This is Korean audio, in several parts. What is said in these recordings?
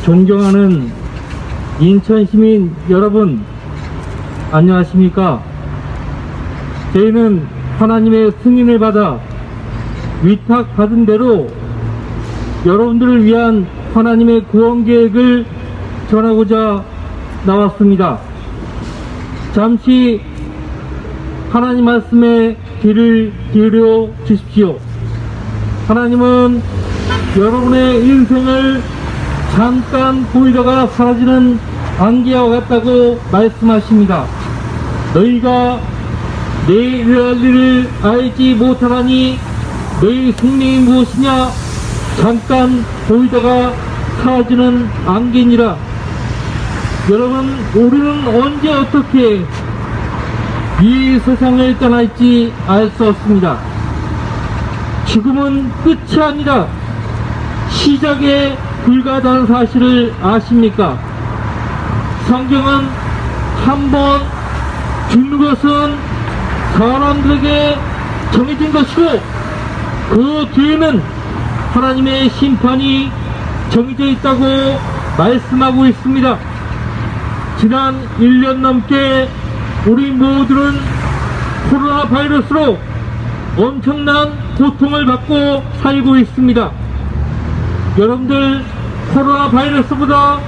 존경하는 인천 시민 여러분, 안녕하십니까? 저희는 하나님의 승인을 받아 위탁받은 대로 여러분들을 위한 하나님의 구원 계획을 전하고자 나왔습니다. 잠시 하나님 말씀에 귀를 기울여 주십시오. 하나님은 여러분의 인생을 잠깐 보이다가 사라지는 안개와 같다고 말씀하십니다. 너희가 내일 일어날 일을 알지 못하나니 너희 생명이 무엇이냐? 잠깐 보이다가 사라지는 안개니라. 여러분, 우리는 언제 어떻게 이 세상을 떠날지 알 수 없습니다. 죽음은 끝이 아니라 시작에 불과하다는 사실을 아십니까? 성경은 한번 죽는 것은 사람들에게 정해진 것이고 그 뒤에는 하나님의 심판이 정해져 있다고 말씀하고 있습니다. 지난 1년 넘게 우리 모두는 코로나 바이러스로 엄청난 고통을 받고 살고 있습니다. 여러분들, 코로나 바이러스보다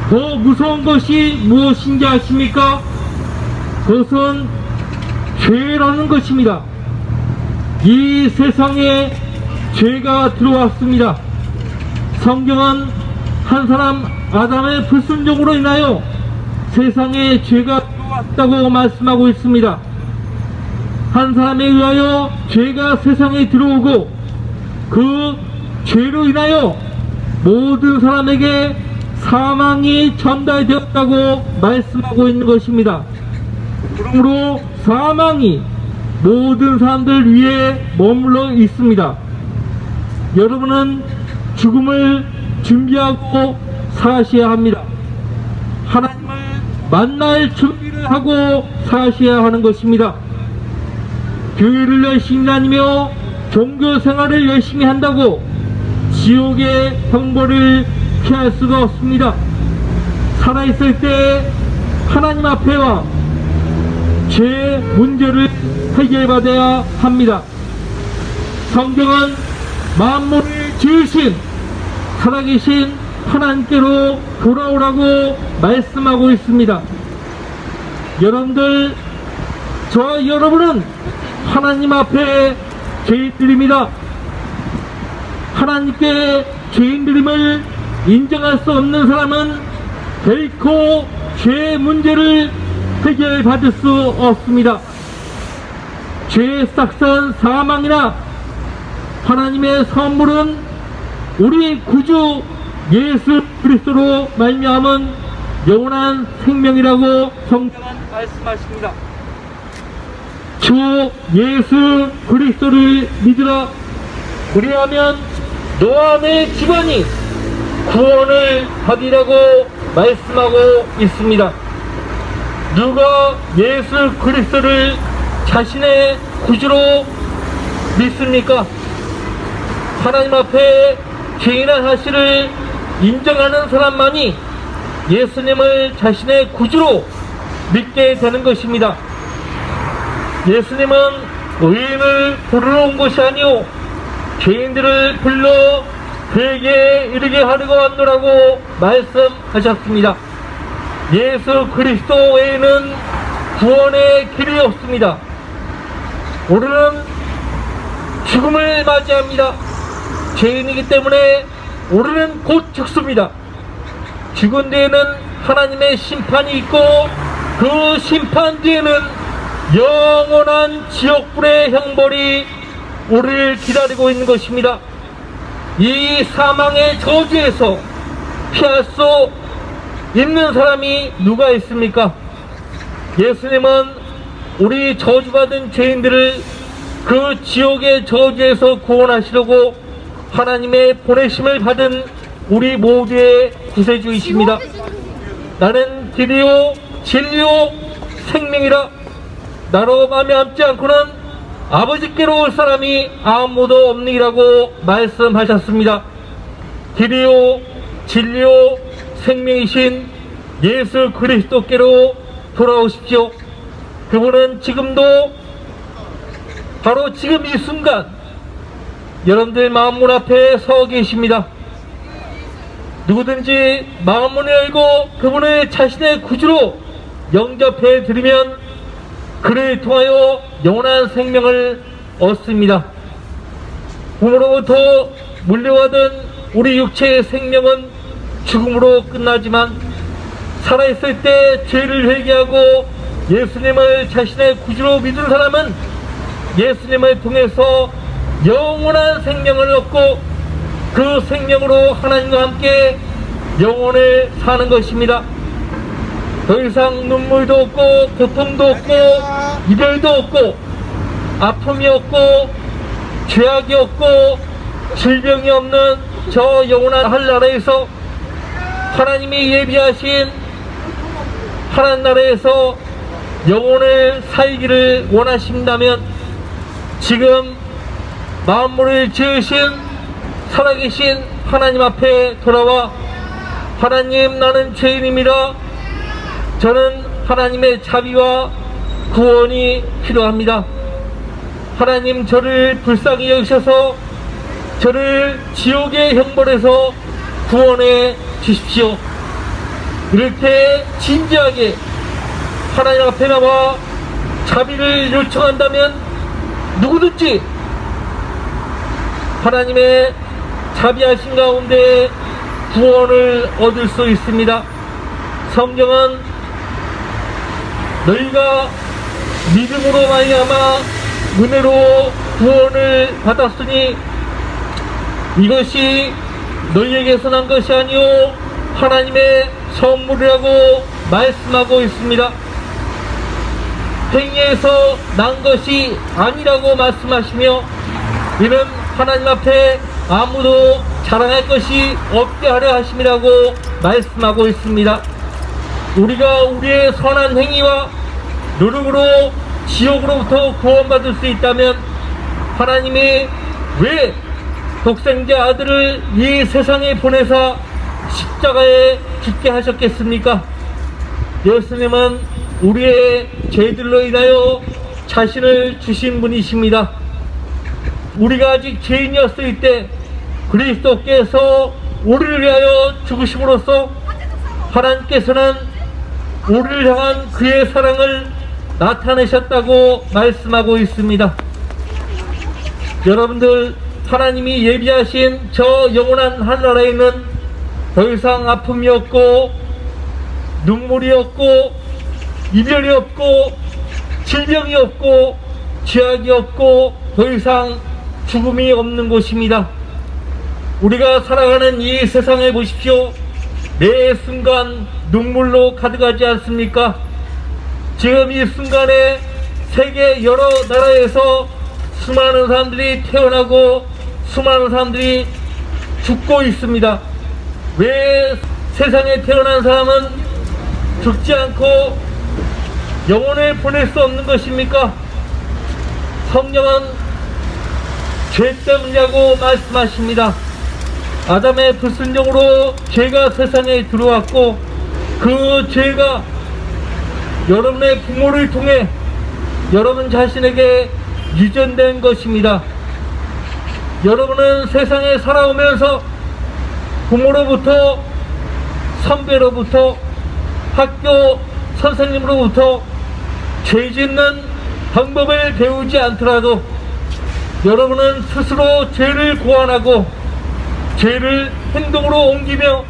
더 무서운 것이 무엇인지 아십니까? 그것은 죄라는 것입니다. 이 세상에 죄가 들어왔습니다. 성경은 한 사람 아담의 불순종으로 인하여 세상에 죄가 들어왔다고 말씀하고 있습니다. 한 사람에 의하여 죄가 세상에 들어오고 그 죄로 인하여 모든 사람에게 사망이 전달되었다고 말씀하고 있는 것입니다. 그러므로 사망이 모든 사람들 위에 머물러 있습니다. 여러분은 죽음을 준비하고 사셔야 합니다. 하나님을 만날 준비를 하고 사셔야 하는 것입니다. 교회를 열심히 다니며 종교 생활을 열심히 한다고 지옥의 형벌을 피할 수가 없습니다. 살아있을 때 하나님 앞에 와 죄 문제를 해결받아야 합니다. 성경은 만물을 지으신 살아계신 하나님께로 돌아오라고 말씀하고 있습니다. 여러분들, 저와 여러분은 하나님 앞에 죄인들입니다. 하나님께 죄인들임을 인정할 수 없는 사람은 결코 죄 문제를 해결받을 수 없습니다. 죄의 싹선 사망이나 하나님의 선물은 우리 구주 예수 그리스도로 말미암은 영원한 생명이라고 성경은 말씀하십니다. 주 예수 그리스도를 믿으라. 그리하면 너와 내 집안이 구원을 받으라고 말씀하고 있습니다. 누가 예수 그리스도를 자신의 구주로 믿습니까? 하나님 앞에 죄인한 사실을 인정하는 사람만이 예수님을 자신의 구주로 믿게 되는 것입니다. 예수님은 의인을 부르러 온 것이 아니오 죄인들을 불러 그에게 이르게 하려고 왔노라고 말씀하셨습니다. 예수 그리스도 외에는 구원의 길이 없습니다. 우리는 죽음을 맞이합니다. 죄인이기 때문에 우리는 곧 죽습니다. 죽은 뒤에는 하나님의 심판이 있고 그 심판 뒤에는 영원한 지옥불의 형벌이 우리를 기다리고 있는 것입니다. 이 사망의 저주에서 피할 수 있는 사람이 누가 있습니까? 예수님은 우리 저주받은 죄인들을 그 지옥의 저주에서 구원하시려고 하나님의 보내심을 받은 우리 모두의 구세주이십니다. 나는 길이요 진리요 생명이라. 나로 말미암지 않고는 아버지께로 올 사람이 아무도 없느니라고 말씀하셨습니다. 길이요 진리요 생명이신 예수 그리스도께로 돌아오십시오. 그분은 지금도 바로 지금 이 순간 여러분들 마음문 앞에 서 계십니다. 누구든지 마음문을 열고 그분을 자신의 구주로 영접해 드리면 그를 통하여 영원한 생명을 얻습니다. 부모로부터 물려받은 우리 육체의 생명은 죽음으로 끝나지만 살아있을 때 죄를 회개하고 예수님을 자신의 구주로 믿은 사람은 예수님을 통해서 영원한 생명을 얻고 그 생명으로 하나님과 함께 영원을 사는 것입니다. 더 이상 눈물도 없고 고통도 없고 이별도 없고 아픔이 없고 죄악이 없고 질병이 없는 저 영원한 하늘나라에서 하나님이 예비하신 하나님 나라에서 영혼을 살기를 원하신다면 지금 만물을 지으신 살아계신 하나님 앞에 돌아와 하나님, 나는 죄인입니다. 저는 하나님의 자비와 구원이 필요합니다. 하나님, 저를 불쌍히 여기셔서 저를 지옥의 형벌에서 구원해 주십시오. 이렇게 진지하게 하나님 앞에 나와 자비를 요청한다면 누구든지 하나님의 자비하신 가운데 구원을 얻을 수 있습니다. 성경은 너희가 믿음으로 말미암아 은혜로 구원을 받았으니 이것이 너희에게서 난 것이 아니요 하나님의 선물이라고 말씀하고 있습니다. 행위에서 난 것이 아니라고 말씀하시며 이는 하나님 앞에 아무도 자랑할 것이 없게 하려 하심이라고 말씀하고 있습니다. 우리가 우리의 선한 행위와 노력으로 지옥으로부터 구원받을 수 있다면 하나님이 왜 독생자 아들을 이 세상에 보내사 십자가에 죽게 하셨겠습니까? 예수님은 우리의 죄들로 인하여 자신을 주신 분이십니다. 우리가 아직 죄인이었을 때 그리스도께서 우리를 위하여 죽으심으로써 하나님께서는 우리를 향한 그의 사랑을 나타내셨다고 말씀하고 있습니다. 여러분들, 하나님이 예비하신 저 영원한 하늘나라에는 더 이상 아픔이 없고 눈물이 없고 이별이 없고 질병이 없고 죄악이 없고 더 이상 죽음이 없는 곳입니다. 우리가 살아가는 이 세상에 보십시오. 매 순간 눈물로 가득하지 않습니까? 지금 이 순간에 세계 여러 나라에서 수많은 사람들이 태어나고 수많은 사람들이 죽고 있습니다. 왜 세상에 태어난 사람은 죽지 않고 영혼을 보낼 수 없는 것입니까? 성령은 죄 때문이라고 말씀하십니다. 아담의 불순종으로 죄가 세상에 들어왔고 그 죄가 여러분의 부모를 통해 여러분 자신에게 유전된 것입니다. 여러분은 세상에 살아오면서 부모로부터 선배로부터 학교 선생님으로부터 죄 짓는 방법을 배우지 않더라도 여러분은 스스로 죄를 고안하고 죄를 행동으로 옮기며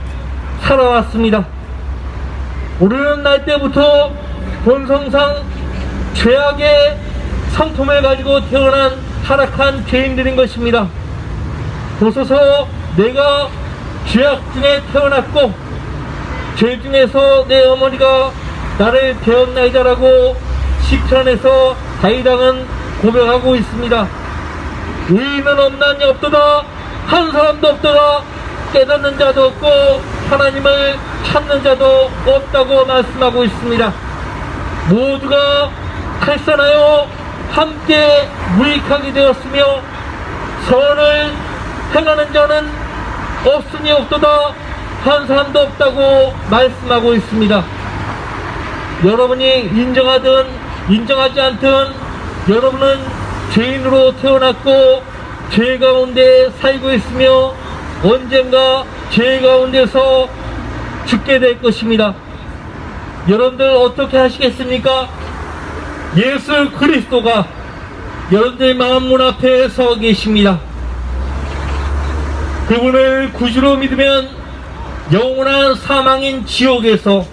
살아왔습니다. 우리는 날 때부터 본성상 죄악의 성품을 가지고 태어난 타락한 죄인들인 것입니다. 보소서, 내가 죄악 중에 태어났고 죄 중에서 내 어머니가 나를 배웠나이다라고 시편에서 다윗왕은 고백하고 있습니다. 의인은 없나니 없도다, 한 사람도 없도다, 깨닫는 자도 없고 하나님을 찾는 자도 없다고 말씀하고 있습니다. 모두가 탈선하여 함께 무익하게 되었으며 선을 행하는 자는 없으니 없도다, 한 사람도 없다고 말씀하고 있습니다. 여러분이 인정하든 인정하지 않든 여러분은 죄인으로 태어났고 죄 가운데 살고 있으며 언젠가 죄 가운데서 죽게 될 것입니다. 여러분들 어떻게 하시겠습니까? 예수 그리스도가 여러분들 마음문 앞에 서 계십니다. 그분을 구주로 믿으면 영원한 사망인 지옥에서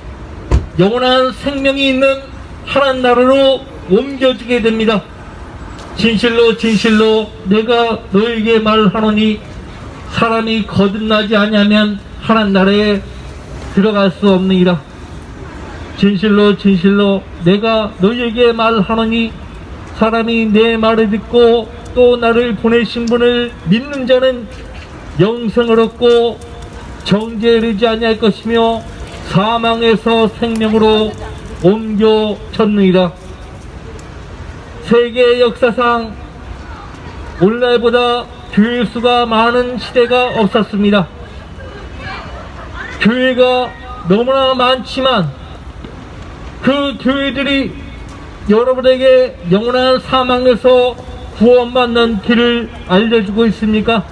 영원한 생명이 있는 하나님 나라로 옮겨지게 됩니다. 진실로 진실로 내가 너에게 말하노니 사람이 거듭나지 아니하면 하나님 나라에 들어갈 수 없느니라. 진실로 진실로 내가 너희에게 말하노니 사람이 내 말을 듣고 또 나를 보내신 분을 믿는 자는 영생을 얻고 정죄에 이르지 아니할 것이며 사망에서 생명으로 옮겨졌느니라. 세계 역사상 오늘날보다 교회 수가 많은 시대가 없었습니다. 교회가 너무나 많지만 그 교회들이 여러분에게 영원한 사망에서 구원받는 길을 알려주고 있습니까?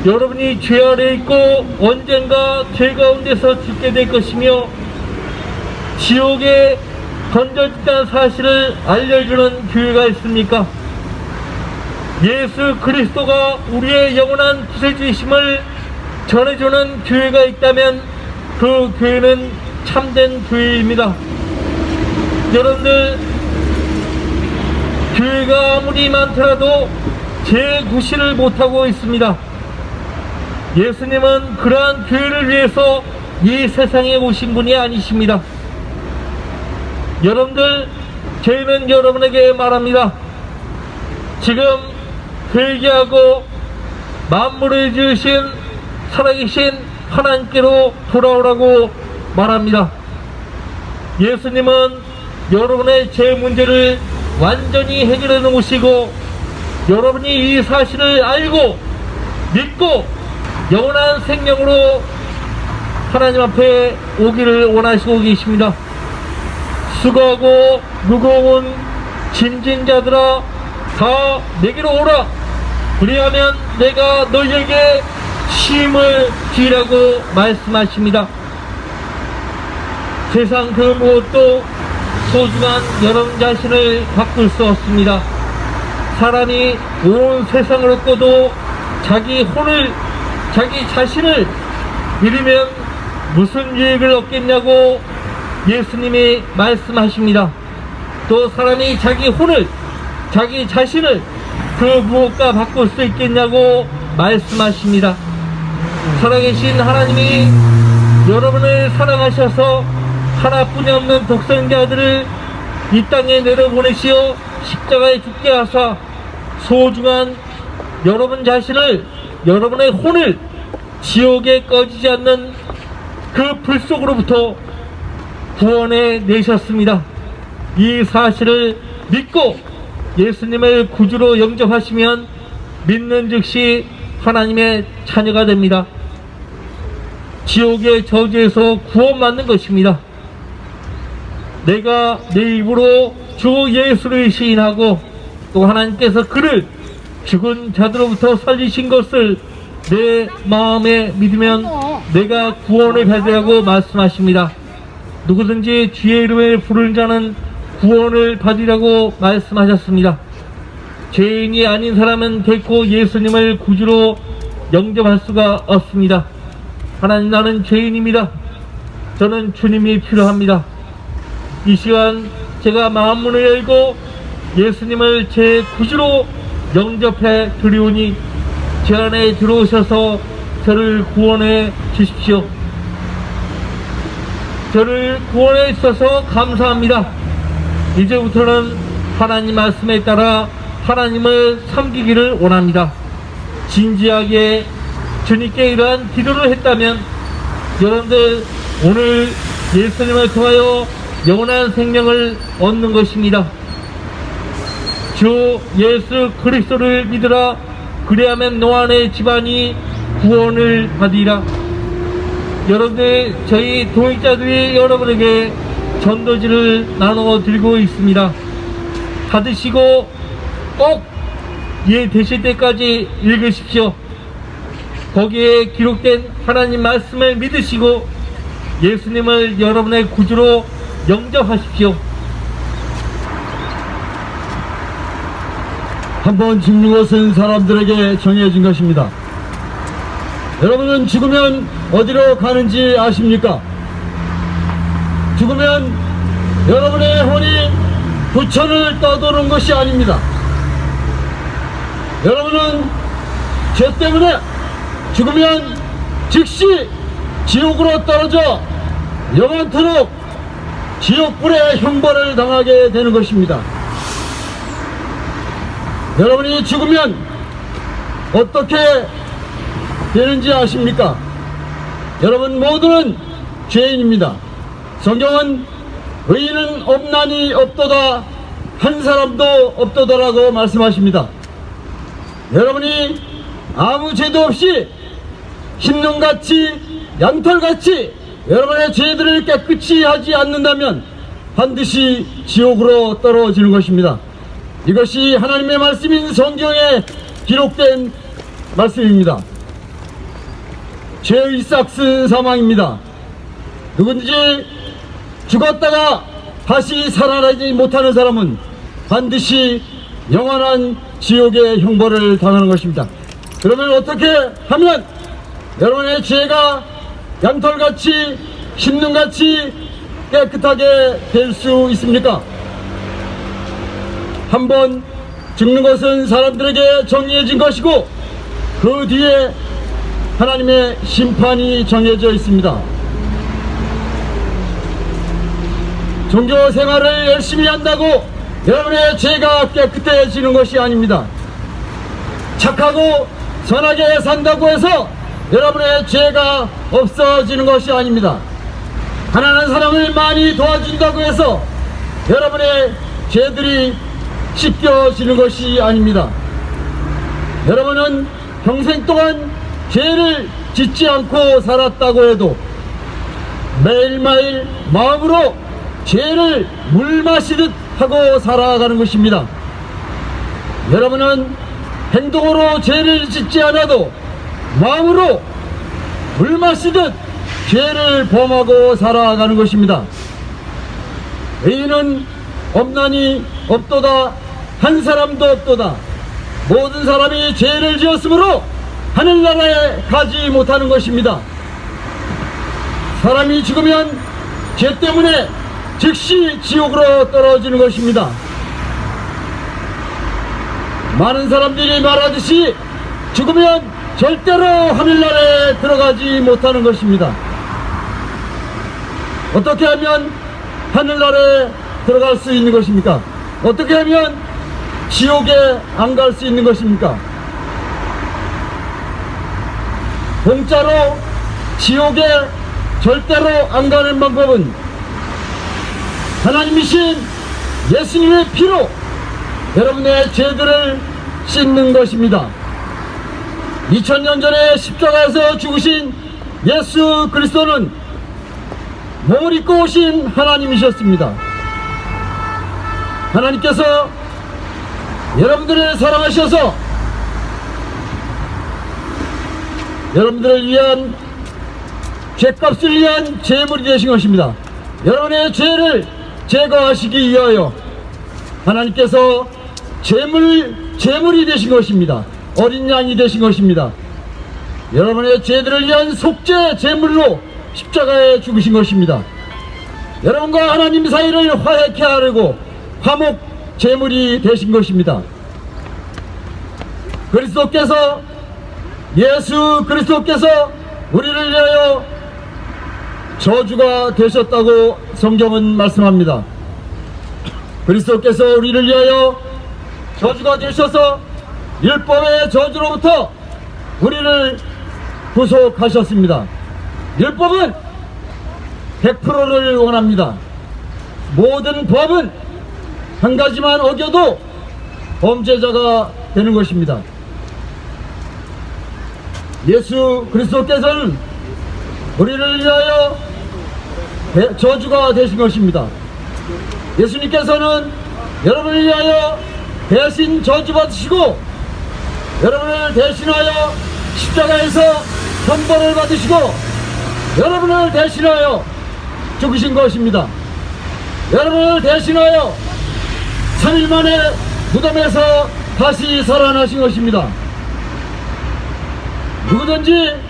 여러분이 죄 아래 있고 언젠가 죄 가운데서 죽게 될 것이며 지옥에 던져진다는 사실을 알려주는 교회가 있습니까? 예수 그리스도가 우리의 영원한 구세주이심을 전해주는 교회가 있다면 그 교회는 참된 교회입니다. 여러분들, 교회가 아무리 많더라도 재구실을 못하고 있습니다. 예수님은 그러한 교회를 위해서 이 세상에 오신 분이 아니십니다. 여러분들, 저희는 여러분에게 말합니다. 지금 회개하고 만물을 지으신 살아계신 하나님께로 돌아오라고 말합니다. 예수님은 여러분의 죄 문제를 완전히 해결해 놓으시고 여러분이 이 사실을 알고 믿고 영원한 생명으로 하나님 앞에 오기를 원하시고 계십니다. 수고하고 무거운 짐진 자들아 다 내게로 오라. 그리하면 내가 너희에게 쉼을 주리라고 말씀하십니다. 세상 그 무엇도 소중한 여러분 자신을 바꿀 수 없습니다. 사람이 온 세상을 얻고도 자기 혼을, 자기 자신을 잃으면 무슨 유익을 얻겠냐고 예수님이 말씀하십니다. 또 사람이 자기 혼을, 자기 자신을 그 무엇과 바꿀 수 있겠냐고 말씀하십니다. 살아계신 하나님이 여러분을 사랑하셔서 하나뿐이 없는 독생자 아들을 이 땅에 내려보내시어 십자가에 죽게 하사 소중한 여러분 자신을, 여러분의 혼을 지옥에 꺼지지 않는 그 불 속으로부터 구원해 내셨습니다. 이 사실을 믿고 예수님을 구주로 영접하시면 믿는 즉시 하나님의 자녀가 됩니다. 지옥의 저주에서 구원받는 것입니다. 내가 내 입으로 주 예수를 시인하고 또 하나님께서 그를 죽은 자들로부터 살리신 것을 내 마음에 믿으면 내가 구원을 받으라고 말씀하십니다. 누구든지 주의 이름을 부르는 자는 구원을 받으라고 말씀하셨습니다. 죄인이 아닌 사람은 결코 예수님을 구주로 영접할 수가 없습니다. 하나님, 나는 죄인입니다. 저는 주님이 필요합니다. 이 시간 제가 마음문을 열고 예수님을 제 구주로 영접해 드리오니 제 안에 들어오셔서 저를 구원해 주십시오. 저를 구원해 주셔서 감사합니다. 이제부터는 하나님 말씀에 따라 하나님을 섬기기를 원합니다. 진지하게 주님께 이러한 기도를 했다면 여러분들 오늘 예수님을 통하여 영원한 생명을 얻는 것입니다. 주 예수 그리스도를 믿으라. 그리하면 너 안의 집안이 구원을 받으리라. 여러분들, 저희 동역자들이 여러분에게 전도지를 나눠 드리고 있습니다. 받으시고 꼭 이해되실 때까지 읽으십시오. 거기에 기록된 하나님 말씀을 믿으시고 예수님을 여러분의 구주로 영접하십시오. 한번 죽는 것은 사람들에게 정해진 것입니다. 여러분은 죽으면 어디로 가는지 아십니까? 죽으면 여러분의 혼이 부천을 떠도는 것이 아닙니다. 여러분은 죄 때문에 죽으면 즉시 지옥으로 떨어져 영원토록 지옥불의 형벌을 당하게 되는 것입니다. 여러분이 죽으면 어떻게 되는지 아십니까? 여러분 모두는 죄인입니다. 성경은 의인은 없나니 없도다, 한 사람도 없도다라고 말씀하십니다. 여러분이 아무 죄도 없이 흰눈같이 양털같이 여러분의 죄들을 깨끗이 하지 않는다면 반드시 지옥으로 떨어지는 것입니다. 이것이 하나님의 말씀인 성경에 기록된 말씀입니다. 죄의 싹스 사망입니다. 누군지 죽었다가 다시 살아나지 못하는 사람은 반드시 영원한 지옥의 형벌을 당하는 것입니다. 그러면 어떻게 하면 여러분의 죄가 양털같이 흰눈같이 깨끗하게 될 수 있습니까? 한번 죽는 것은 사람들에게 정해진 것이고 그 뒤에 하나님의 심판이 정해져 있습니다. 종교 생활을 열심히 한다고 여러분의 죄가 깨끗해지는 것이 아닙니다. 착하고 선하게 산다고 해서 여러분의 죄가 없어지는 것이 아닙니다. 가난한 사람을 많이 도와준다고 해서 여러분의 죄들이 씻겨지는 것이 아닙니다. 여러분은 평생 동안 죄를 짓지 않고 살았다고 해도 매일매일 마음으로 죄를 물 마시듯 하고 살아가는 것입니다. 여러분은 행동으로 죄를 짓지 않아도 마음으로 물 마시듯 죄를 범하고 살아가는 것입니다. 의인은 없나니 없도다, 한 사람도 없도다. 모든 사람이 죄를 지었으므로 하늘나라에 가지 못하는 것입니다. 사람이 죽으면 죄 때문에 즉시 지옥으로 떨어지는 것입니다. 많은 사람들이 말하듯이 죽으면 절대로 하늘나라에 들어가지 못하는 것입니다. 어떻게 하면 하늘나라에 들어갈 수 있는 것입니까? 어떻게 하면 지옥에 안 갈 수 있는 것입니까? 공짜로 지옥에 절대로 안 가는 방법은 하나님이신 예수님의 피로 여러분의 죄들을 씻는 것입니다. 2000년 전에 십자가에서 죽으신 예수 그리스도는 몸을 입고 오신 하나님이셨습니다. 하나님께서 여러분들을 사랑하셔서 여러분들을 위한 죄값을 위한 제물이 되신 것입니다. 여러분의 죄를 제거하시기 위하여 하나님께서 제물이 되신 것입니다. 어린 양이 되신 것입니다. 여러분의 죄들을 위한 속죄 제물로 십자가에 죽으신 것입니다. 여러분과 하나님 사이를 화해케 하려고 화목 제물이 되신 것입니다. 그리스도께서 예수 그리스도께서 우리를 위하여 저주가 되셨다고 성경은 말씀합니다. 그리스도께서 우리를 위하여 저주가 되셔서 율법의 저주로부터 우리를 구속하셨습니다. 율법은 100%를 원합니다. 모든 법은 한 가지만 어겨도 범죄자가 되는 것입니다. 예수 그리스도께서는 우리를 위하여 저주가 되신 것입니다. 예수님께서는 여러분을 위하여 대신 저주받으시고 여러분을 대신하여 십자가에서 형벌을 받으시고 여러분을 대신하여 죽으신 것입니다. 여러분을 대신하여 3일 만에 무덤에서 다시 살아나신 것입니다. 누구든지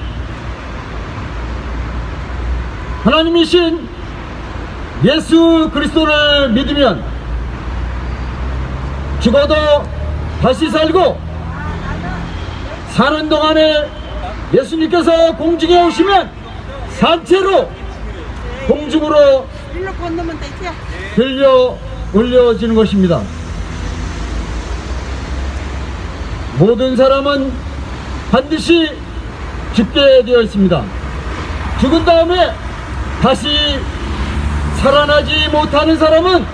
하나님이신 예수 그리스도를 믿으면 죽어도 다시 살고 사는 동안에 예수님께서 공중에 오시면 산채로 공중으로 일로 건너면 되지? 들려 올려지는 것입니다. 모든 사람은 반드시 죽게 되어 있습니다. 죽은 다음에 다시 살아나지 못하는 사람은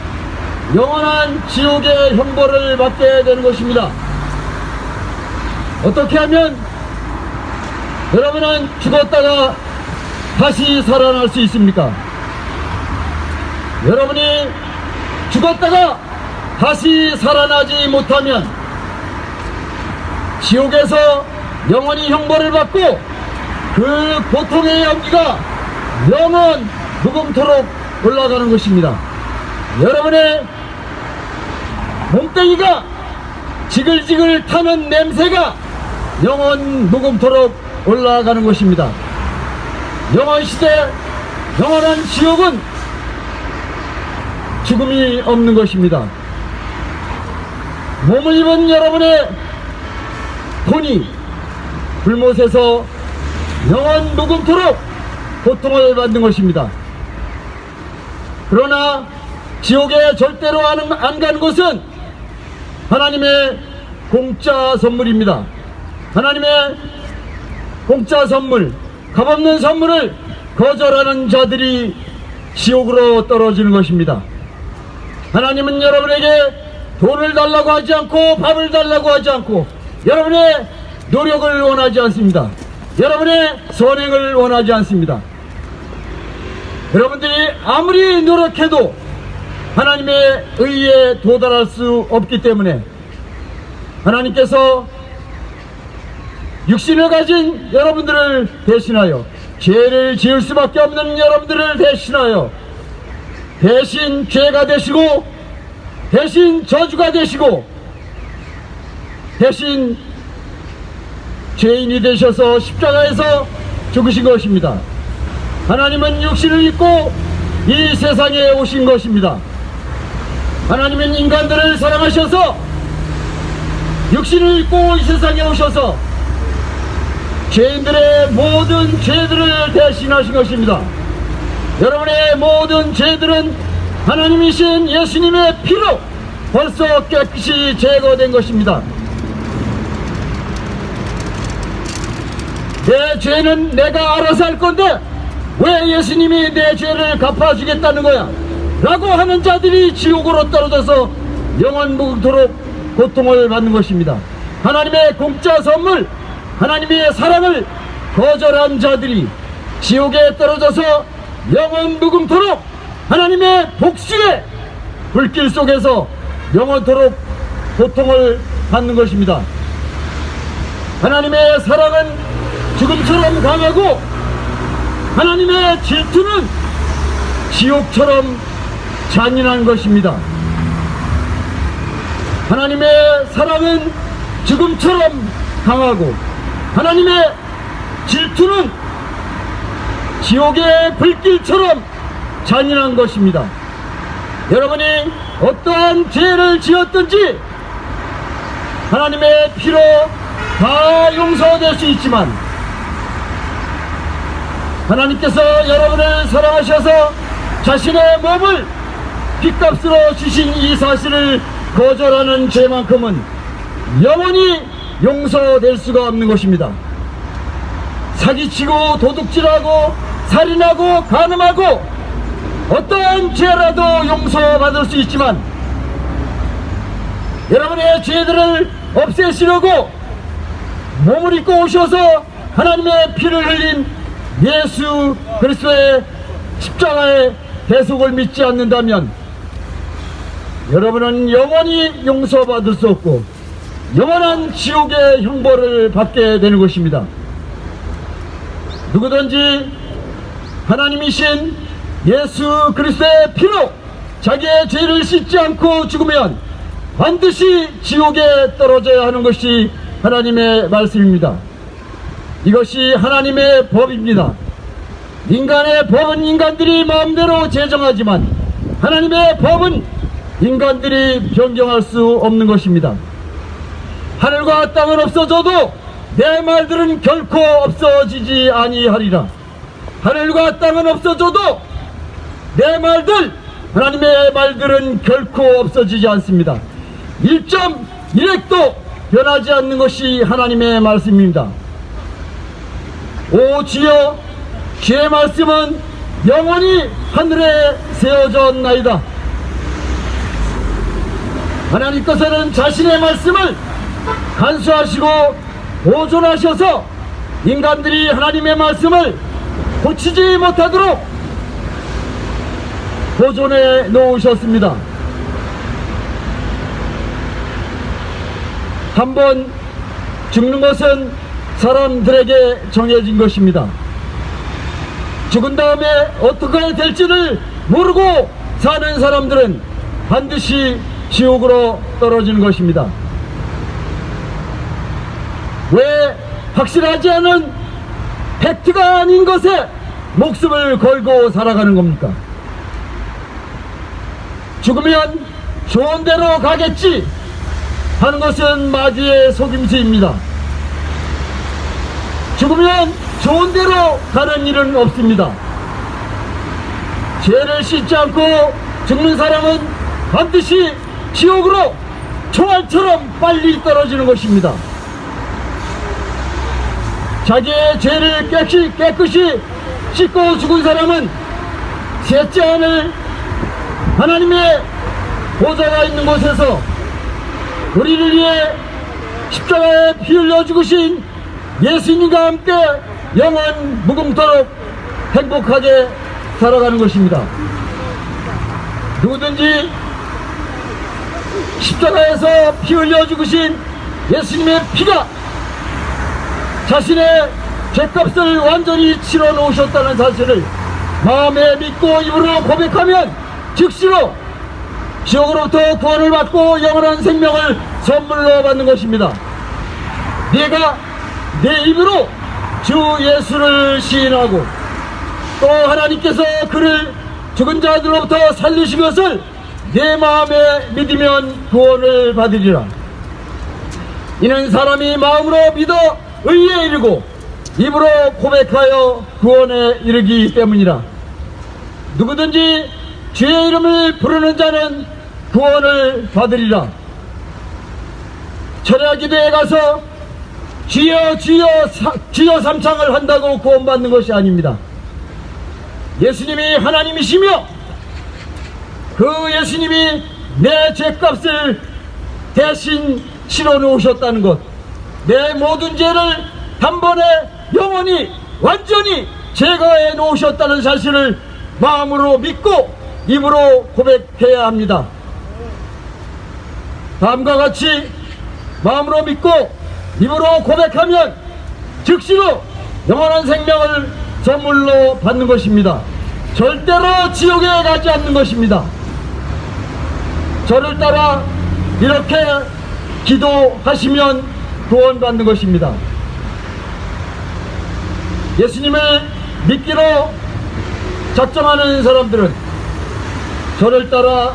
영원한 지옥의 형벌을 받게 되는 것입니다. 어떻게 하면 여러분은 죽었다가 다시 살아날 수 있습니까? 여러분이 죽었다가 다시 살아나지 못하면 지옥에서 영원히 형벌을 받고 그 고통의 연기가 영원 무금토록 올라가는 것입니다. 여러분의 몸뚱이가 지글지글 타는 냄새가 영원 무금토록 올라가는 것입니다. 영원시대 영원한 지옥은 죽음이 없는 것입니다. 몸을 입은 여러분의 혼이 불못에서 영원 무금토록 고통을 받는 것입니다. 그러나 지옥에 절대로 안 가는 것은 하나님의 공짜 선물입니다. 하나님의 공짜 선물, 값없는 선물을 거절하는 자들이 지옥으로 떨어지는 것입니다. 하나님은 여러분에게 돈을 달라고 하지 않고 밥을 달라고 하지 않고 여러분의 노력을 원하지 않습니다. 여러분의 선행을 원하지 않습니다. 여러분들이 아무리 노력해도 하나님의 의에 도달할 수 없기 때문에 하나님께서 육신을 가진 여러분들을 대신하여 죄를 지을 수밖에 없는 여러분들을 대신하여 대신 죄가 되시고 대신 저주가 되시고 대신 죄인이 되셔서 십자가에서 죽으신 것입니다. 하나님은 육신을 입고 이 세상에 오신 것입니다. 하나님은 인간들을 사랑하셔서 육신을 입고 이 세상에 오셔서 죄인들의 모든 죄들을 대신하신 것입니다. 여러분의 모든 죄들은 하나님이신 예수님의 피로 벌써 깨끗이 제거된 것입니다. 내 죄는 내가 알아서 할 건데 왜 예수님이 내 죄를 갚아주겠다는 거야? 라고 하는 자들이 지옥으로 떨어져서 영원 무금토록 고통을 받는 것입니다. 하나님의 공짜 선물, 하나님의 사랑을 거절한 자들이 지옥에 떨어져서 영원 무금토록 하나님의 복수의 불길 속에서 영원토록 고통을 받는 것입니다. 하나님의 사랑은 죽음처럼 강하고 하나님의 질투는 지옥처럼 잔인한 것입니다. 하나님의 사랑은 죽음처럼 강하고 하나님의 질투는 지옥의 불길처럼 잔인한 것입니다. 여러분이 어떠한 죄를 지었든지 하나님의 피로 다 용서될 수 있지만 하나님께서 여러분을 사랑하셔서 자신의 몸을 핏값으로 주신 이 사실을 거절하는 죄만큼은 영원히 용서될 수가 없는 것입니다. 사기치고 도둑질하고 살인하고 간음하고 어떠한 죄라도 용서받을 수 있지만 여러분의 죄들을 없애시려고 몸을 입고 오셔서 하나님의 피를 흘린 예수 그리스도의 십자가의 대속을 믿지 않는다면 여러분은 영원히 용서받을 수 없고 영원한 지옥의 형벌을 받게 되는 것입니다. 누구든지 하나님이신 예수 그리스도의 피로 자기의 죄를 씻지 않고 죽으면 반드시 지옥에 떨어져야 하는 것이 하나님의 말씀입니다. 이것이 하나님의 법입니다. 인간의 법은 인간들이 마음대로 제정하지만 하나님의 법은 인간들이 변경할 수 없는 것입니다. 하늘과 땅은 없어져도 내 말들은 결코 없어지지 아니하리라. 하늘과 땅은 없어져도 내 말들, 하나님의 말들은 결코 없어지지 않습니다. 1.1핵도 변하지 않는 것이 하나님의 말씀입니다. 오 주여, 주의 말씀은 영원히 하늘에 세워졌나이다. 하나님께서는 자신의 말씀을 간수하시고 보존하셔서 인간들이 하나님의 말씀을 고치지 못하도록 보존해 놓으셨습니다. 한번 죽는 것은 사람들에게 정해진 것입니다. 죽은 다음에 어떻게 될지를 모르고 사는 사람들은 반드시 지옥으로 떨어지는 것입니다. 왜 확실하지 않은 팩트가 아닌 것에 목숨을 걸고 살아가는 겁니까? 죽으면 좋은 데로 가겠지 하는 것은 마귀의 속임수입니다. 죽으면 좋은 데로 가는 일은 없습니다. 죄를 씻지 않고 죽는 사람은 반드시 지옥으로 총알처럼 빨리 떨어지는 것입니다. 자기의 죄를 깨끗이 씻고 죽은 사람은 셋째 하늘 하나님의 보좌가 있는 곳에서 우리를 위해 십자가에 피 흘려 죽으신 예수님과 함께 영원 무궁토록 행복하게 살아가는 것입니다. 누구든지 십자가에서 피 흘려 죽으신 예수님의 피가 자신의 죄값을 완전히 치러 놓으셨다는 사실을 마음에 믿고 입으로 고백하면 즉시로 지옥으로부터 구원을 받고 영원한 생명을 선물로 받는 것입니다. 내가 내 입으로 주 예수를 시인하고 또 하나님께서 그를 죽은 자들로부터 살리신 것을 내 마음에 믿으면 구원을 받으리라. 이는 사람이 마음으로 믿어 의에 이르고 입으로 고백하여 구원에 이르기 때문이라. 누구든지 주의 이름을 부르는 자는 구원을 받으리라. 철야기도에 가서 주여 주여 주여 삼창을 한다고 구원받는 것이 아닙니다. 예수님이 하나님이시며 그 예수님이 내 죄값을 대신 치러 놓으셨다는 것, 내 모든 죄를 단번에 영원히 완전히 제거해 놓으셨다는 사실을 마음으로 믿고 입으로 고백해야 합니다. 다음과 같이 마음으로 믿고 입으로 고백하면 즉시로 영원한 생명을 선물로 받는 것입니다. 절대로 지옥에 가지 않는 것입니다. 저를 따라 이렇게 기도하시면 구원받는 것입니다. 예수님을 믿기로 작정하는 사람들은 저를 따라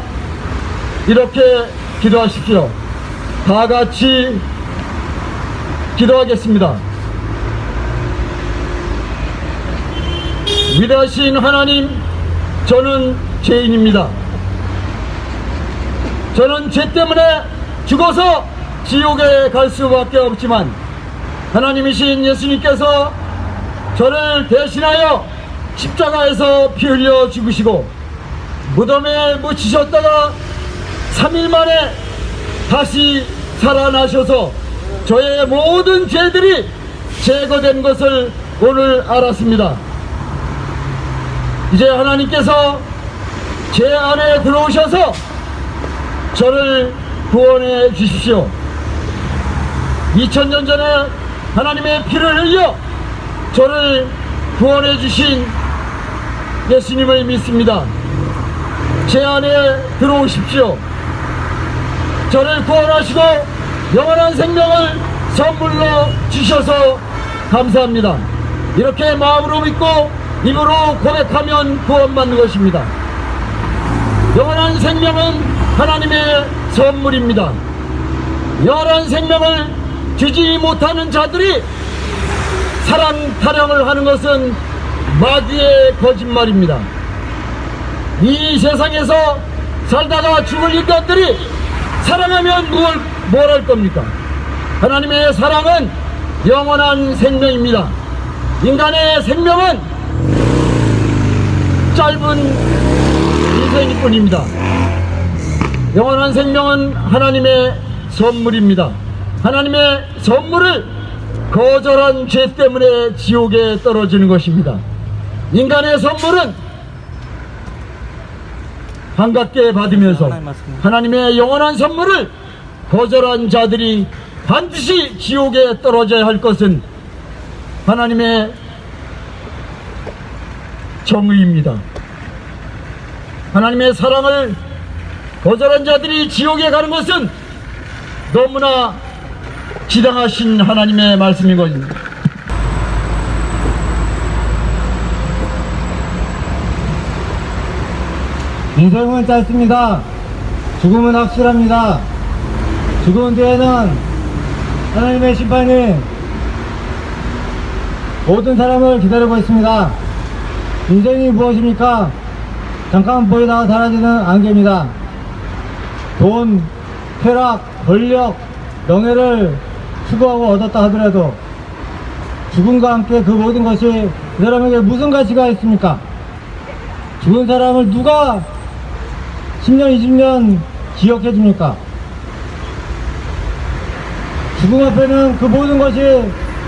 이렇게 기도하십시오. 다 같이 기도하겠습니다. 위대하신 하나님, 저는 죄인입니다. 저는 죄 때문에 죽어서 지옥에 갈 수밖에 없지만 하나님이신 예수님께서 저를 대신하여 십자가에서 피 흘려 죽으시고 무덤에 묻히셨다가 3일 만에 다시 살아나셔서 저의 모든 죄들이 제거된 것을 오늘 알았습니다. 이제 하나님께서 제 안에 들어오셔서 저를 구원해 주십시오. 2000년 전에 하나님의 피를 흘려 저를 구원해 주신 예수님을 믿습니다. 제 안에 들어오십시오. 저를 구원하시고 영원한 생명을 선물로 주셔서 감사합니다. 이렇게 마음으로 믿고 입으로 고백하면 구원받는 것입니다. 영원한 생명은 하나님의 선물입니다. 영원한 생명을 주지 못하는 자들이 사랑 타령을 하는 것은 마귀의 거짓말입니다. 이 세상에서 살다가 죽을 인간들이 사랑하면 뭘 할 겁니까? 하나님의 사랑은 영원한 생명입니다. 인간의 생명은 짧은 인생일 뿐입니다. 영원한 생명은 하나님의 선물입니다. 하나님의 선물을 거절한 죄 때문에 지옥에 떨어지는 것입니다. 인간의 선물은 반갑게 받으면서 하나님의 영원한 선물을 거절한 자들이 반드시 지옥에 떨어져야 할 것은 하나님의 정의입니다. 하나님의 사랑을 거절한 자들이 지옥에 가는 것은 너무나 지당하신 하나님의 말씀인 것입니다. 인생은 짧습니다. 죽음은 확실합니다. 죽은 뒤에는 하나님의 심판이 모든 사람을 기다리고 있습니다. 인생이 무엇입니까? 잠깐 보이다가 사라지는 안개입니다. 돈, 쾌락, 권력, 명예를 추구하고 얻었다 하더라도 죽음과 함께 그 모든 것이 그 사람에게 무슨 가치가 있습니까? 죽은 사람을 누가 10년, 20년 기억해 줍니까? 죽음 앞에는 그 모든 것이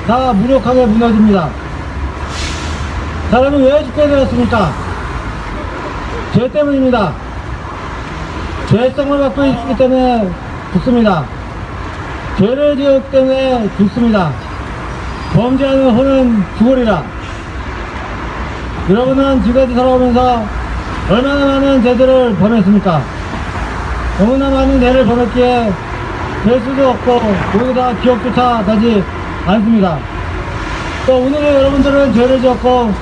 다 무력하게 무너집니다. 사람이 왜 죽게 되었습니까? 죄 때문입니다. 죄성을 갖고 있기 때문에 죽습니다. 죄를 지었기 때문에 죽습니다. 범죄하는 혼은 죽으리라. 여러분은 지금까지 살아오면서 얼마나 많은 죄들을 범했습니까? 너무나 많은 죄를 범했기에 될 수도 없고 모두 다 기억조차 나지 않습니다. 또 오늘의 여러분들은 죄를 지었고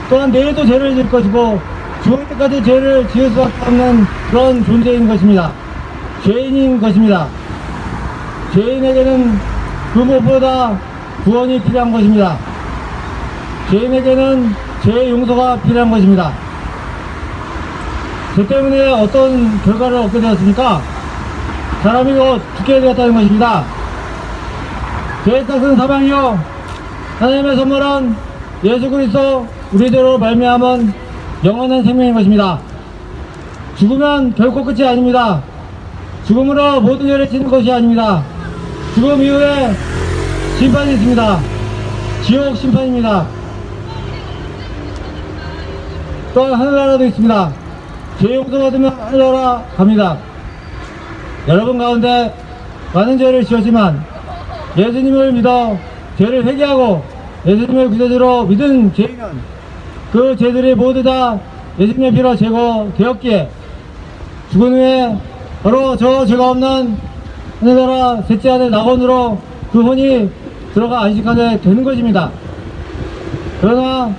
또한 내일도 죄를 지을 것이고 죽을 때까지 죄를 지을 수밖에 없는 그런 존재인 것입니다. 죄인인 것입니다. 죄인에게는 그 무엇보다 구원이 필요한 것입니다. 죄인에게는 죄의 용서가 필요한 것입니다. 죄 때문에 어떤 결과를 얻게 되었습니까? 사람이 죽게 되었다는 것입니다. 죄의 값은 사망이요 하나님의 선물은 예수 그리스도 우리대로 말미암은 영원한 생명인 것입니다. 죽으면 결코 끝이 아닙니다. 죽음으로 모든 죄를 치는 것이 아닙니다. 죽음 이후에 심판이 있습니다. 지옥 심판입니다. 또한 하늘나라도 있습니다. 죄 용서받으면 하늘나라 갑니다. 여러분 가운데 많은 죄를 지었지만 예수님을 믿어 죄를 회개하고 예수님을 구세주로 믿은 죄인은 그 죄들이 모두 다 예수님의 피로 제거되었기에 죽은 후에 바로 저 죄가 없는 하늘나라 셋째 아들 낙원으로 그 혼이 들어가 안식하게 되는 것입니다. 그러나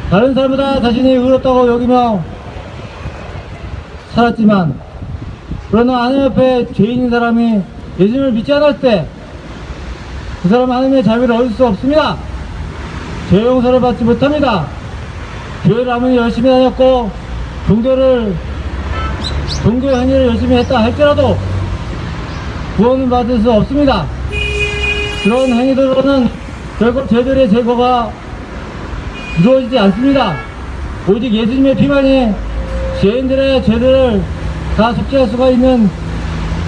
다른 사람보다 자신이 의롭다고 여기며 살았지만 그러나 하나님 앞에 죄인인 사람이 예수님을 믿지 않을 때 그 사람은 하나님의 자비를 얻을 수 없습니다. 죄 용서를 받지 못합니다. 교회를 아무리 열심히 다녔고 종교 행위를 열심히 했다 할지라도 구원을 받을 수 없습니다. 그런 행위들로는 결국 죄들의 제거가 이루어지지 않습니다. 오직 예수님의 피만이 죄인들의 죄들을 다 속죄할 수가 있는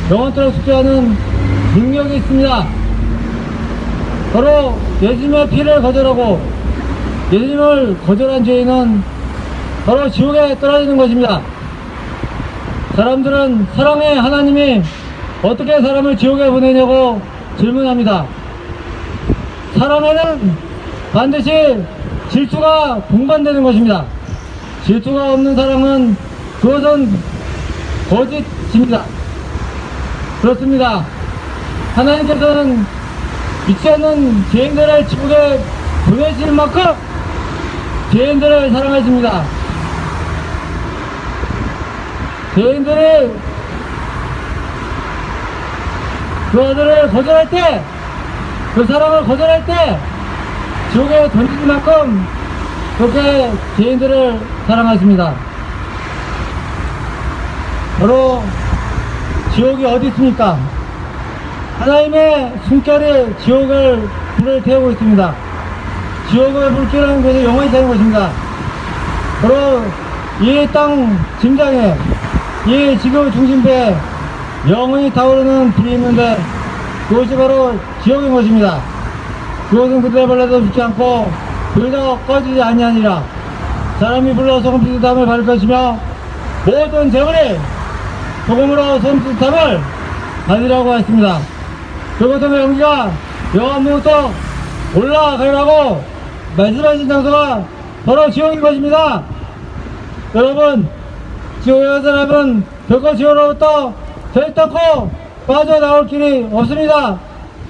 영원토록 속죄하는 능력이 있습니다. 바로 예수님의 피를 거절하고 예수님을 거절한 죄인은 바로 지옥에 떨어지는 것입니다. 사람들은 사랑의 하나님이 어떻게 사람을 지옥에 보내냐고 질문합니다. 사랑에는 반드시 질투가 동반되는 것입니다. 질투가 없는 사랑은 그것은 거짓입니다. 그렇습니다. 하나님께서는 믿지 않는 죄인들을 지옥에 보내실 만큼 죄인들을 사랑하십니다. 죄인들이 그 아들을 거절할 때, 그 사랑을 거절할 때 지옥에 던질 만큼 그렇게 죄인들을 사랑하십니다. 바로 지옥이 어디 있습니까? 하나님의 숨결이 지옥을 불을 태우고 있습니다. 지옥을 불길하는 것이 영원히 사는 것입니다. 바로 이 땅 심장에, 이 지구 중심부에 영원히 타오르는 불이 있는데 그것이 바로 지옥인 것입니다. 그것은 그대 벌레도 죽지 않고 불도 꺼지지 아니하니라. 사람이 불러 소금 비슷함을 바를 것이며 모든 재물이 소금으로 소금 비슷함을 받으라고 했습니다. 그것의 연기가 영원부터 올라가려고 말씀하신 장소가 바로 지옥인 것입니다. 여러분, 지옥에 간 사람은 결코 지옥으로부터 결단코 빠져나올 길이 없습니다.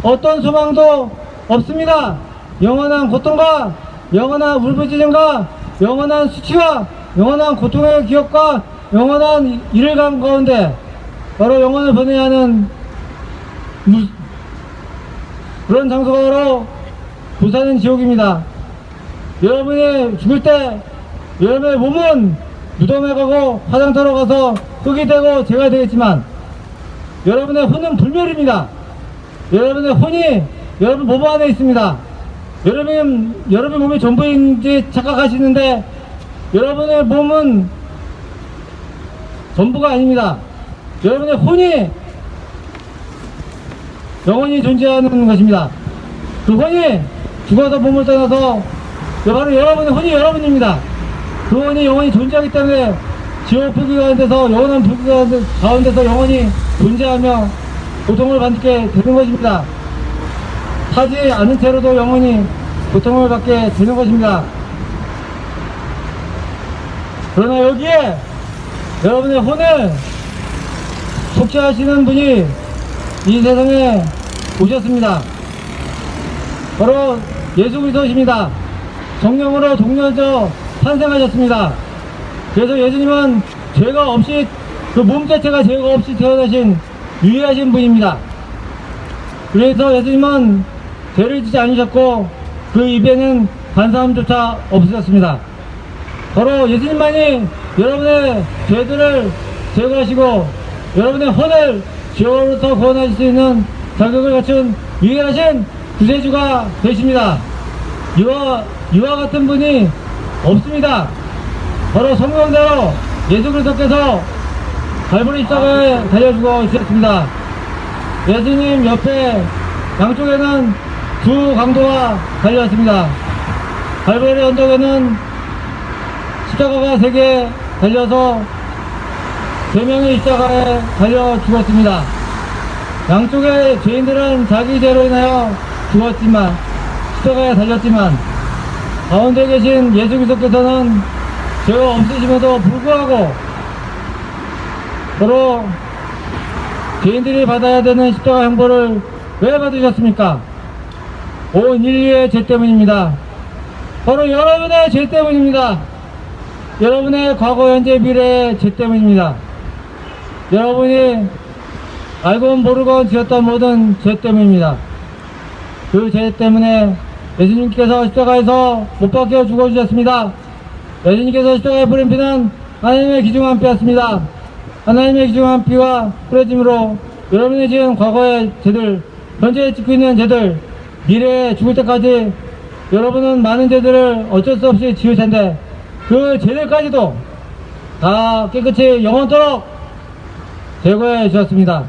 어떤 소망도 없습니다. 영원한 고통과 영원한 울부짖음과 영원한 수치와 영원한 고통의 기억과 영원한 일감 가운데 바로 영혼을 보내야 하는 그런 장소가 바로 부산은 지옥입니다. 여러분이 죽을 때 여러분의 몸은 무덤에 가고 화장터로 가서 흙이 되고 재가 되겠지만 여러분의 혼은 불멸입니다. 여러분의 혼이 여러분 몸 안에 있습니다. 여러분 몸이 전부인지 착각하시는데 여러분의 몸은 전부가 아닙니다. 여러분의 혼이 영원히 존재하는 것입니다. 그 혼이 죽어서 몸을 떠나서 바로 여러분의 혼이 여러분입니다. 그 혼이 영원히 존재하기 때문에 지옥 불길 가운데서 영원한 불길 가운데서 영원히 존재하며 고통을 받게 되는 것입니다. 하지 않은 채로도 영원히 고통을 받게 되는 것입니다. 그러나 여기에 여러분의 혼을 속죄하시는 분이 이 세상에 오셨습니다. 바로 예수 그리스도십니다. 성령으로 동료져 탄생하셨습니다. 그래서 예수님은 죄가 없이 그 몸 자체가 죄가 없이 태어나신 유일하신 분입니다. 그래서 예수님은 죄를 짓지 않으셨고 그 입에는 간사함조차 없으셨습니다. 바로 예수님만이 여러분의 죄들을 제거하시고 여러분의 혼을 지옥으로부터 구원하실 수 있는 자격을 갖춘 유일하신 구세주가 되십니다. 이와 같은 분이 없습니다. 바로 성경대로 예수 그리스도께서 갈보리 십자가에 달려 죽으셨습니다. 예수님 옆에 양쪽에는 두 강도가 달려왔습니다. 갈보리 언덕에는 십자가가 3개 달려서 3명의 십자가에 달려 죽었습니다. 양쪽의 죄인들은 자기 죄로 인하여 죽었지만 십자가에 달렸지만 가운데 계신 예수 그리스도께서는 죄가 없으심에도 불구하고 바로 죄인들이 받아야 되는 십자가 형벌을 왜 받으셨습니까? 온 인류의 죄 때문입니다. 바로 여러분의 죄 때문입니다. 여러분의 과거, 현재, 미래의 죄 때문입니다. 여러분이 알건 모르건 지었던 모든 죄 때문입니다. 그 죄 때문에 예수님께서 십자가에서 못 박혀 죽어주셨습니다. 예수님께서 십자가에 뿌린 피는 하나님의 귀중한 피였습니다. 하나님의 귀중한 피와 뿌려짐으로 여러분이 지은 과거의 죄들, 현재 짓고 있는 죄들, 미래에 죽을 때까지 여러분은 많은 죄들을 어쩔 수 없이 지을 텐데 그 죄들까지도 다 깨끗이 영원토록 제거해 주셨습니다.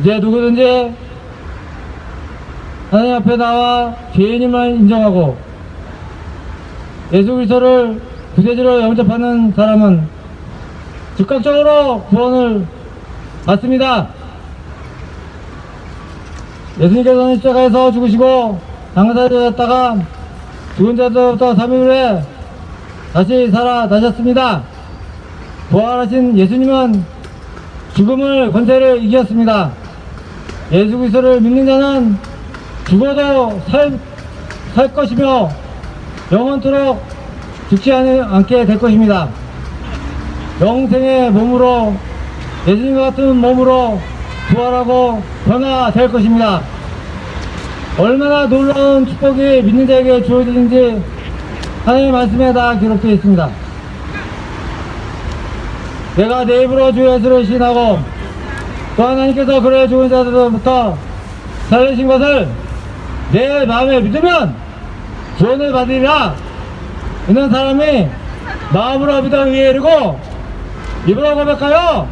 이제 누구든지 하나님 앞에 나와 죄인임을 인정하고 예수 그리스도를 구세주로 영접하는 사람은 즉각적으로 구원을 받습니다. 예수님께서는 십자가에서 죽으시고 장사되셨다가 죽은 자들로부터 3일 후에 다시 살아나셨습니다. 부활하신 예수님은 죽음을 권세를 이겼습니다. 예수 그리스도를 믿는 자는 죽어도 살 것이며 영원토록 죽지 않게 될 것입니다. 영생의 몸으로 예수님과 같은 몸으로 부활하고 변화될 것입니다. 얼마나 놀라운 축복이 믿는 자에게 주어지는지 하나님의 말씀에 다 기록되어 있습니다. 내가 내 입으로 주 예수를 시인하고 또 하나님께서 그의 죽은 자들로부터 살리신 것을 내 마음에 믿으면 구원을 받으리라. 이는 사람이 마음으로 믿어 의에 이르고 입으로 고백하여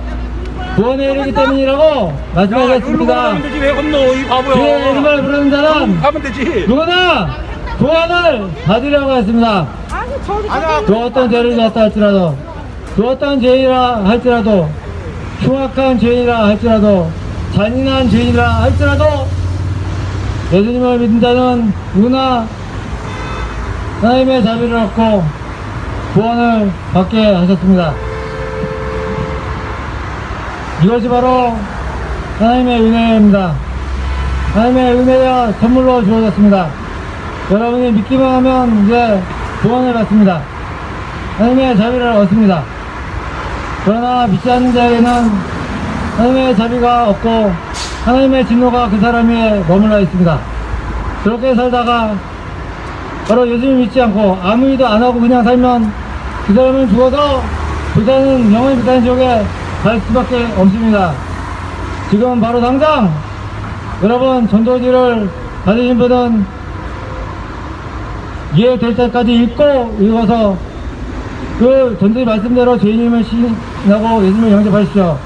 구원에 이르기 때문이라고 말씀하셨습니다. 왜 건너 이 바보야. 주의 이름을 부르는 자는 가면 되지. 누구나 구원을 받으려고 했습니다. 그 어떤 죄를 지었다 할지라도 그 어떤 죄이라 할지라도 흉악한 죄이라 할지라도 잔인한 죄이라 할지라도 예수님을 믿는 자는 누구나 하나님의 자비를 얻고 구원을 받게 하셨습니다. 이것이 바로 하나님의 은혜입니다. 하나님의 은혜가 선물로 주어졌습니다. 여러분이 믿기만 하면 이제 구원을 받습니다. 하나님의 자비를 얻습니다. 그러나 믿지 않는 자에게는 하나님의 자비가 없고 하나님의 진노가 그 사람 위에 머물러 있습니다. 그렇게 살다가 바로 예수님을 믿지 않고 아무 일도 안 하고 그냥 살면 그 사람은 죽어서 불타는 영원히 불타는 지옥에 갈 수밖에 없습니다. 지금 바로 당장 여러분 전도지를 받으신 분은 이해될 때까지 읽어서 그 전도지 말씀대로 죄인임을 시인하고 예수님을 영접하십시오.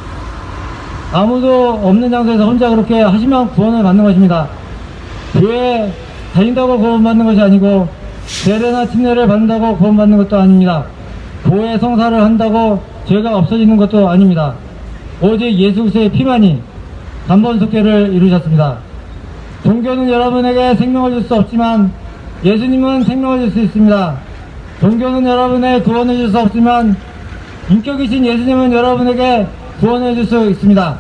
아무도 없는 장소에서 혼자 그렇게 하시면 구원을 받는 것입니다. 교회에 다닌다고 구원받는 것이 아니고 세례나 침례를 받는다고 구원받는 것도 아닙니다. 교회 성사를 한다고 죄가 없어지는 것도 아닙니다. 오직 예수 그리스도의 피만이 단번속죄를 이루셨습니다. 종교는 여러분에게 생명을 줄 수 없지만 예수님은 생명을 줄 수 있습니다. 종교는 여러분의 구원을 줄 수 없지만 인격이신 예수님은 여러분에게 구원을 줄 수 있습니다.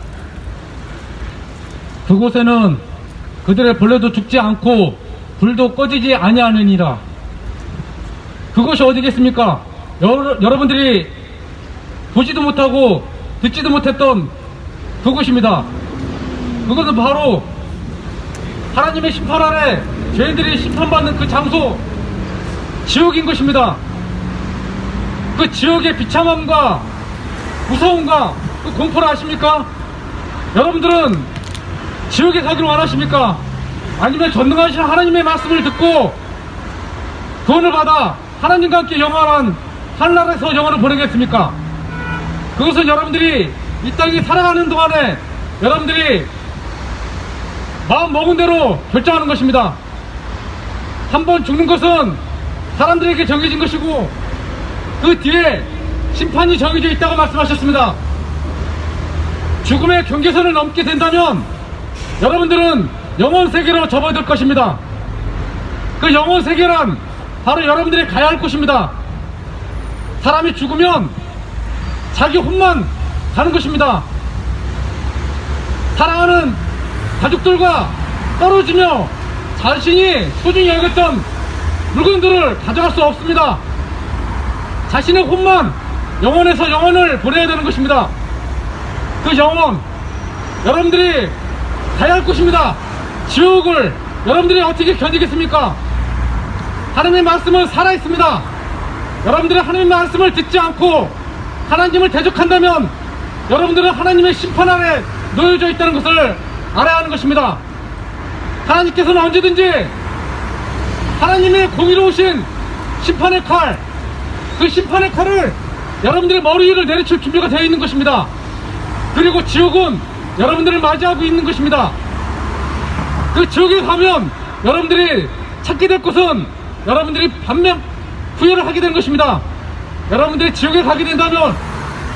그곳에는 그들의 벌레도 죽지 않고 불도 꺼지지 아니하느니라. 그것이 어디겠습니까? 여러분들이 보지도 못하고 듣지도 못했던 그곳입니다. 그것은 바로 하나님의 심판 아래 죄인들이 심판받는 그 장소, 지옥인 것입니다. 그 지옥의 비참함과 무서움과 그 공포를 아십니까? 여러분들은 지옥에 가기를 원하십니까? 아니면 전능하신 하나님의 말씀을 듣고 구원을 받아 하나님과 함께 영원한 하늘나라에서 영원을 보내겠습니까? 그것은 여러분들이 이 땅에 살아가는 동안에 여러분들이 마음 먹은 대로 결정하는 것입니다. 한번 죽는 것은 사람들에게 정해진 것이고 그 뒤에 심판이 정해져 있다고 말씀하셨습니다. 죽음의 경계선을 넘게 된다면 여러분들은 영원 세계로 접어들 것입니다. 그 영원 세계란 바로 여러분들이 가야 할 곳입니다. 사람이 죽으면 자기 혼만 가는 것입니다. 사랑하는 가족들과 떨어지며 자신이 소중히 여겼던 물건들을 가져갈 수 없습니다. 자신의 혼만 영원에서 영원을 보내야 되는 것입니다. 그 영원 여러분들이 가야 할 곳입니다. 지옥을 여러분들이 어떻게 견디겠습니까? 하나님의 말씀은 살아있습니다. 여러분들이 하나님의 말씀을 듣지 않고 하나님을 대적한다면 여러분들은 하나님의 심판 아래 놓여져 있다는 것을 알아야 하는 것입니다. 하나님께서는 언제든지 하나님의 공의로우신 심판의 칼, 그 심판의 칼을 여러분들의 머리 위를 내리칠 준비가 되어 있는 것입니다. 그리고 지옥은 여러분들을 맞이하고 있는 것입니다. 그 지옥에 가면 여러분들이 찾게 될 곳은 여러분들이 반면 후회를 하게 되는 것입니다. 여러분들이 지옥에 가게 된다면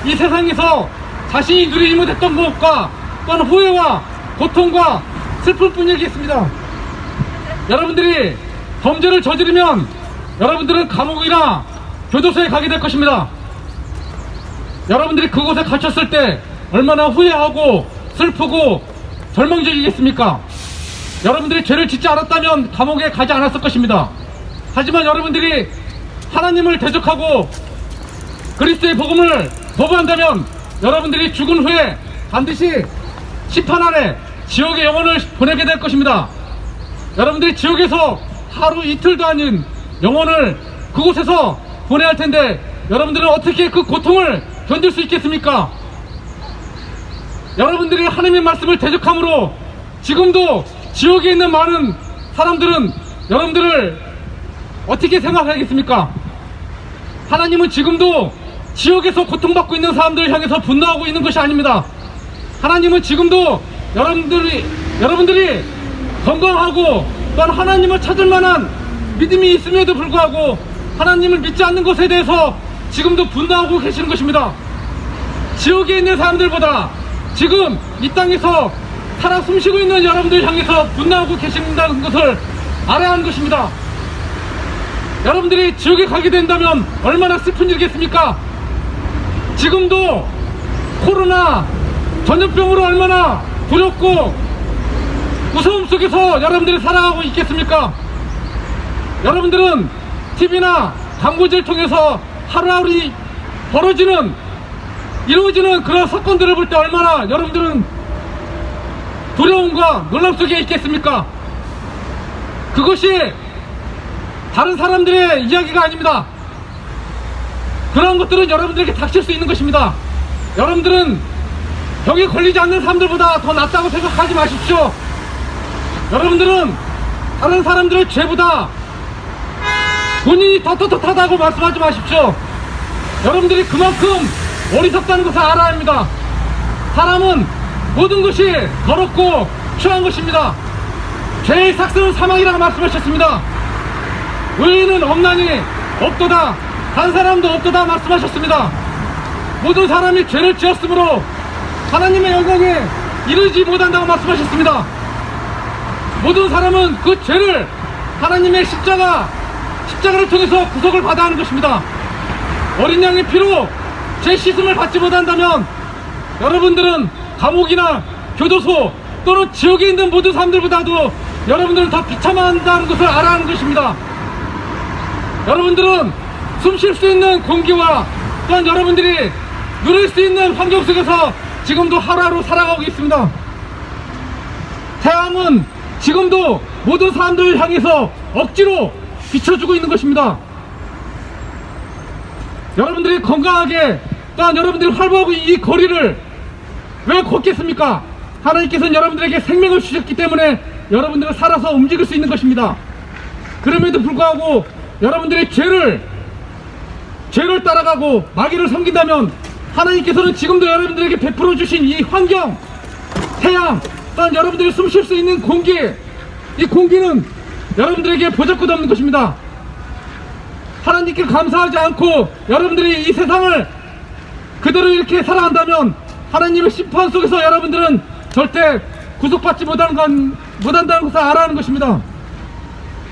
이 세상에서 자신이 누리지 못했던 것과 또한 후회와 고통과 슬픔뿐이겠습니다. 여러분들이 범죄를 저지르면 여러분들은 감옥이나 교도소에 가게 될 것입니다. 여러분들이 그곳에 갇혔을 때 얼마나 후회하고 슬프고 절망적이겠습니까? 여러분들이 죄를 짓지 않았다면 감옥에 가지 않았을 것입니다. 하지만 여러분들이 하나님을 대적하고 그리스도의 복음을 거부한다면 여러분들이 죽은 후에 반드시 심판 아래 지옥의 영혼을 보내게 될 것입니다. 여러분들이 지옥에서 하루 이틀도 아닌 영혼을 그곳에서 보내야 할 텐데 여러분들은 어떻게 그 고통을 견딜 수 있겠습니까? 여러분들이 하나님의 말씀을 대적함으로 지금도 지옥에 있는 많은 사람들은 여러분들을 어떻게 생각하겠습니까? 하나님은 지금도 지옥에서 고통받고 있는 사람들을 향해서 분노하고 있는 것이 아닙니다. 하나님은 지금도 여러분들이 건강하고 또한 하나님을 찾을 만한 믿음이 있음에도 불구하고 하나님을 믿지 않는 것에 대해서 지금도 분노하고 계시는 것입니다. 지옥에 있는 사람들보다 지금 이 땅에서 살아 숨쉬고 있는 여러분들 향해서 분노하고 계신다는 것을 알아야 하는 것입니다. 여러분들이 지옥에 가게 된다면 얼마나 슬픈 일이겠습니까? 지금도 코로나 전염병으로 얼마나 두렵고 무서움 속에서 여러분들이 살아가고 있겠습니까? 여러분들은 TV나 광고지를 통해서 하루하루 이루어지는 그런 사건들을 볼 때 얼마나 여러분들은 두려움과 놀람 속에 있겠습니까? 그것이 다른 사람들의 이야기가 아닙니다. 그런 것들은 여러분들에게 닥칠 수 있는 것입니다. 여러분들은 병에 걸리지 않는 사람들보다 더 낫다고 생각하지 마십시오. 여러분들은 다른 사람들의 죄보다 본인이 더 떳떳하다고 말씀하지 마십시오. 여러분들이 그만큼 어리석다는 것을 알아야 합니다. 사람은 모든 것이 더럽고 추한 것입니다. 죄의 삭스는 사망이라고 말씀하셨습니다. 의인은 없나니 없도다, 한 사람도 없도다 말씀하셨습니다. 모든 사람이 죄를 지었으므로 하나님의 영광에 이르지 못한다고 말씀하셨습니다. 모든 사람은 그 죄를 하나님의 십자가를 통해서 구속을 받아야 하는 것입니다. 어린 양의 피로 죄 씻음을 받지 못한다면 여러분들은 감옥이나 교도소 또는 지옥에 있는 모든 사람들보다도 여러분들은 더 비참한다는 것을 알아야 하는 것입니다. 여러분들은 숨 쉴 수 있는 공기와 또한 여러분들이 누릴 수 있는 환경 속에서 지금도 하루하루 살아가고 있습니다. 태양은 지금도 모든 사람들을 향해서 억지로 비춰주고 있는 것입니다. 여러분들이 건강하게 또한 여러분들이 활보하고 이 거리를 왜 걷겠습니까? 하나님께서는 여러분들에게 생명을 주셨기 때문에 여러분들은 살아서 움직일 수 있는 것입니다. 그럼에도 불구하고 여러분들이 죄를 따라가고 마귀를 섬긴다면 하나님께서는 지금도 여러분들에게 베풀어 주신 이 환경, 태양, 또한 여러분들이 숨 쉴 수 있는 공기, 이 공기는 여러분들에게 보잘것도 없는 것입니다. 하나님께 감사하지 않고 여러분들이 이 세상을 그대로 이렇게 살아간다면 하나님의 심판 속에서 여러분들은 절대 구속받지 못한다는 것을 알아야 하는 것입니다.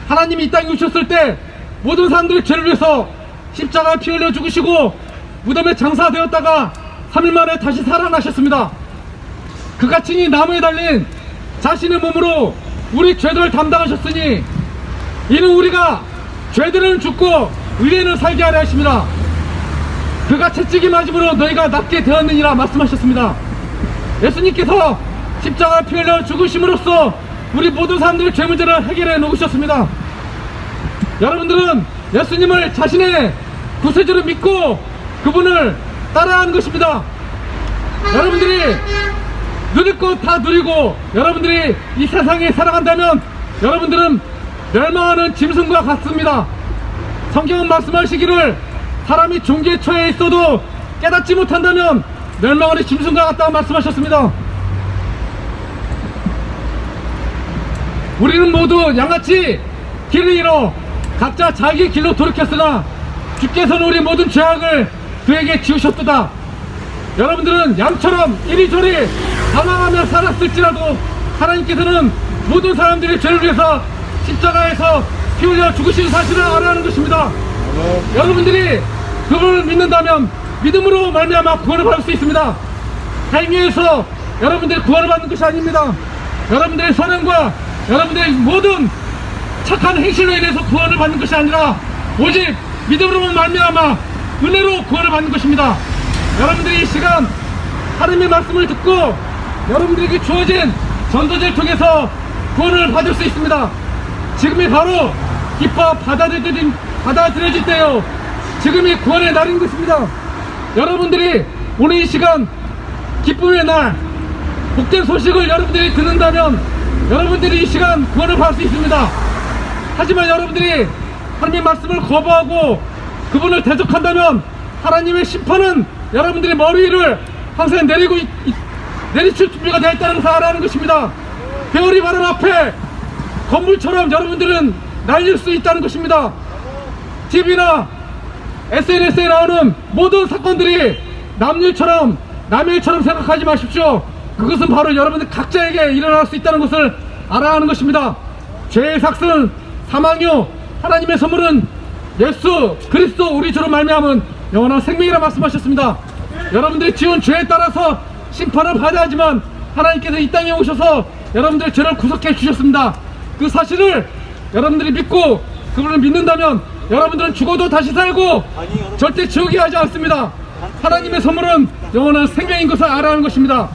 하나님이 이 땅에 오셨을 때 모든 사람들의 죄를 위해서 십자가 피 흘려 죽으시고 무덤에 장사되었다가 3일 만에 다시 살아나셨습니다. 그같이 나무에 달린 자신의 몸으로 우리 죄들을 담당하셨으니 이는 우리가 죄들은 죽고 의인은 살게 하려 하십니다. 그가 채찍이 맞음으로 너희가 낫게 되었느니라 말씀하셨습니다. 예수님께서 십자가 피 흘려 죽으심으로써 우리 모든 사람들의 죄 문제를 해결해 놓으셨습니다. 여러분들은 예수님을 자신의 구세주로 믿고 그분을 따라하는 것입니다. 여러분들이 누릴 것 다 누리고 여러분들이 이 세상에 살아간다면 여러분들은 멸망하는 짐승과 같습니다. 성경은 말씀하시기를 사람이 종기에 처해 있어도 깨닫지 못한다면 멸망하는 짐승과 같다고 말씀하셨습니다. 우리는 모두 양같이 길을 잃어 각자 자기 길로 돌이켰으나 주께서는 우리 모든 죄악을 그에게 지으셨도다. 여러분들은 양처럼 이리저리 방황하며 살았을지라도 하나님께서는 모든 사람들의 죄를 위해서 십자가에서 피 흘려 죽으신 사실을 알아야 하는 것입니다. 여러분들이 그분을 믿는다면 믿음으로 말미암아 구원을 받을 수 있습니다. 행위에서 여러분들이 구원을 받는 것이 아닙니다. 여러분들의 선행과 여러분들의 모든 착한 행실로 인해서 구원을 받는 것이 아니라 오직 믿음으로 말미암아 은혜로 구원을 받는 것입니다. 여러분들이 이 시간 하나님의 말씀을 듣고 여러분들에게 주어진 전도제를 통해서 구원을 받을 수 있습니다. 지금이 바로 기뻐 받아들여질 때요, 지금이 구원의 날인 것입니다. 여러분들이 오늘 이 시간 기쁨의 날, 복된 소식을 여러분들이 듣는다면 여러분들이 이 시간 구원을 받을 수 있습니다. 하지만 여러분들이 하나님의 말씀을 거부하고 그분을 대적한다면 하나님의 심판은 여러분들의 머리 위를 항상 내리칠 준비가 되어 있다는 것을 알아야 하는 것입니다. 배월이 바로 앞에 건물처럼 여러분들은 날릴 수 있다는 것입니다. TV나 SNS에 나오는 모든 사건들이 남일처럼 생각하지 마십시오. 그것은 바로 여러분들 각자에게 일어날 수 있다는 것을 알아야 하는 것입니다. 죄의 삭은 사망이요 하나님의 선물은 예수 그리스도 우리 주로 말미암은 영원한 생명이라 말씀하셨습니다. 여러분들이 지은 죄에 따라서 심판을 받아야 하지만 하나님께서 이 땅에 오셔서 여러분들의 죄를 구속해 주셨습니다. 그 사실을 여러분들이 믿고 그분을 믿는다면 여러분들은 죽어도 다시 살고 절대 지옥에 가지 않습니다. 하나님의 선물은 영원한 생명인 것을 알아야 하는 것입니다.